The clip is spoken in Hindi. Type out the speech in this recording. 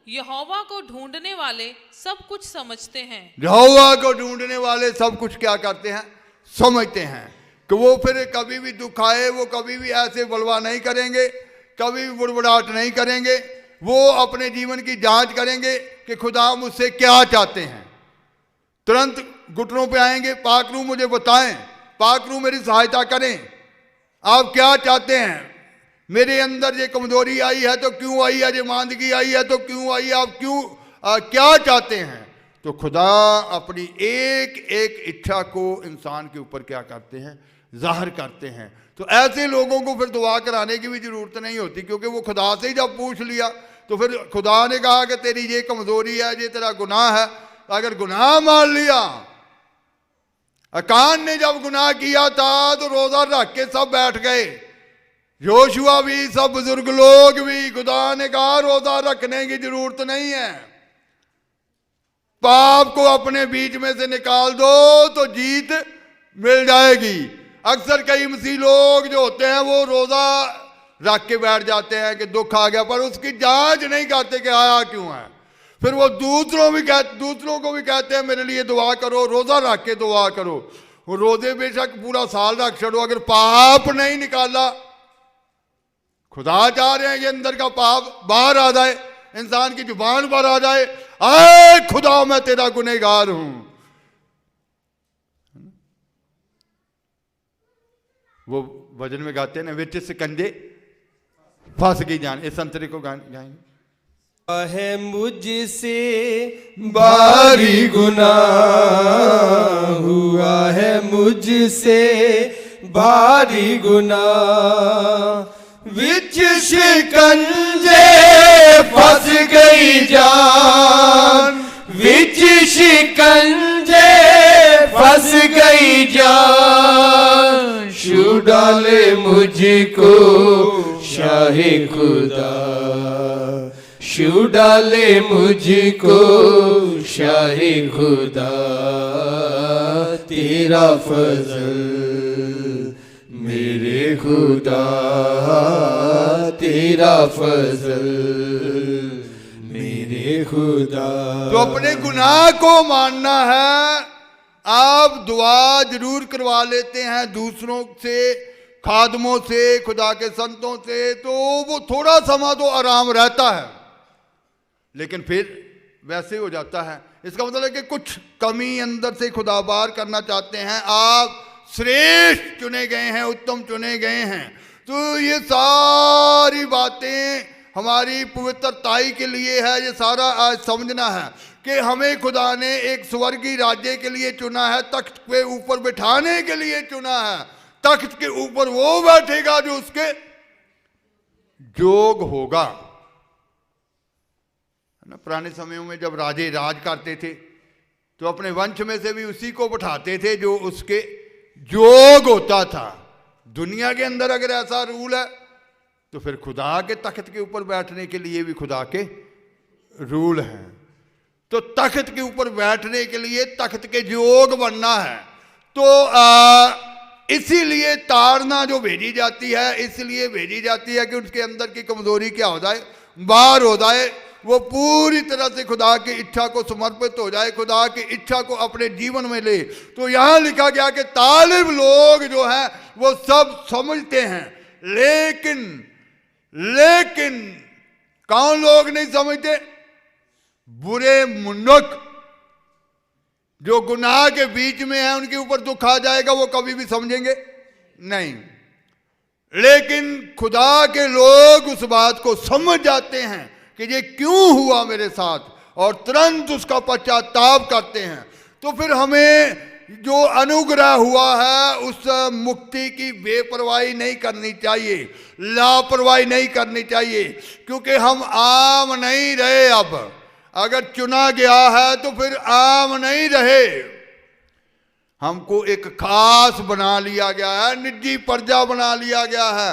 यहोवा को ढूंढने वाले सब कुछ समझते हैं। यहोवा को ढूंढने वाले सब कुछ क्या करते हैं? समझते हैं कि वो फिर कभी भी दुख आए वो कभी भी ऐसे बलवा नहीं करेंगे, कभी भी बुड़बुड़ाहट नहीं करेंगे। वो अपने जीवन की जांच करेंगे कि खुदा मुझसे क्या चाहते हैं। तुरंत घुटनों पे आएंगे, पाक रूह मुझे बताएं, पाक रूह मेरी सहायता करें, आप क्या चाहते हैं? मेरे अंदर ये कमजोरी आई है तो क्यों आई है? ये मांदगी आई है तो क्यों आई है? आप क्यों क्या चाहते हैं? तो खुदा अपनी एक एक इच्छा को इंसान के ऊपर क्या करते हैं? जाहिर करते हैं। तो ऐसे लोगों को फिर दुआ कराने की भी जरूरत नहीं होती, क्योंकि वो खुदा से ही जब पूछ लिया तो फिर खुदा ने कहा कि तेरी ये कमजोरी है, ये तेरा गुनाह है। अगर गुनाह मान लिया, अकान ने जब गुनाह किया था तो रोजा रख के सब बैठ गए, योशुआ भी, सब बुजुर्ग लोग भी। खुदा ने कहा रोजा रखने की जरूरत नहीं है, पाप को अपने बीच में से निकाल दो तो जीत मिल जाएगी। अक्सर कई मसीह लोग जो होते हैं वो रोजा रख के बैठ जाते हैं कि दुख आ गया, पर उसकी जांच नहीं करते कि आया क्यों है। फिर वो दूसरों को भी कहते हैं मेरे लिए दुआ करो, रोजा रख के दुआ करो। वो रोजे बेशक पूरा साल रख छोड़ो, अगर पाप नहीं निकाला, खुदा चाह रहे हैं कि अंदर का पाप बाहर आ जाए, इंसान की जुबान पर आ जाए, आए खुदा मैं तेरा गुनहगार हूं। वो भजन में गाते हैं ना, विच सिकंजे फंस गई जान। इस संतरे को गाएंगे। है मुझसे भारी गुनाह हुआ है, मुझसे भारी गुनाह, विच शिकंजे फंस गई जान, विच शिकंजे फंस गई जान, छू डाले मुझको शाहे खुदा, छू डाले मुझको शाहे खुदा, तेरा फजल मेरे खुदा, तेरा फजल मेरे खुदा। तो अपने गुनाह को मानना है। आप दुआ जरूर करवा लेते हैं दूसरों से, खादमों से, खुदा के संतों से, तो वो थोड़ा समय तो आराम रहता है, लेकिन फिर वैसे हो जाता है। इसका मतलब है कि कुछ कमी अंदर से खुदा बार करना चाहते हैं। आप श्रेष्ठ चुने गए हैं, उत्तम चुने गए हैं। तो ये सारी बातें हमारी पवित्रताई के लिए है। ये सारा आज समझना है कि हमें खुदा ने एक स्वर्गीय राज्य के लिए चुना है, तख्त पे ऊपर बिठाने के लिए चुना है। तख्त के ऊपर वो बैठेगा जो उसके जोग होगा। ना, पुराने समयों में जब राजे राज करते थे तो अपने वंश में से भी उसी को बिठाते थे जो उसके जोग होता था। दुनिया के अंदर अगर ऐसा रूल है तो फिर खुदा के तख्त के ऊपर बैठने के लिए भी खुदा के रूल हैं। तो तख्त के ऊपर बैठने के लिए तख्त के जोग बनना है। तो इसीलिए ताड़ना जो भेजी जाती है, इसलिए भेजी जाती है कि उसके अंदर की कमजोरी क्या हो जाए, बाहर हो जाए, वो पूरी तरह से खुदा की इच्छा को समर्पित हो जाए, खुदा की इच्छा को अपने जीवन में ले। तो यहां लिखा गया कि तालिब लोग जो हैं वो सब समझते हैं, लेकिन कौन लोग नहीं समझते? बुरे मुनक जो गुनाह के बीच में है, उनके ऊपर दुख आ जाएगा, वो कभी भी समझेंगे नहीं। लेकिन खुदा के लोग उस बात को समझ जाते हैं कि ये क्यों हुआ मेरे साथ, और तुरंत उसका पश्चाताप करते हैं। तो फिर हमें जो अनुग्रह हुआ है उस मुक्ति की बेपरवाही नहीं करनी चाहिए, लापरवाही नहीं करनी चाहिए, क्योंकि हम आम नहीं रहे। अब अगर चुना गया है तो फिर आम नहीं रहे, हमको एक खास बना लिया गया है, निजी प्रजा बना लिया गया है।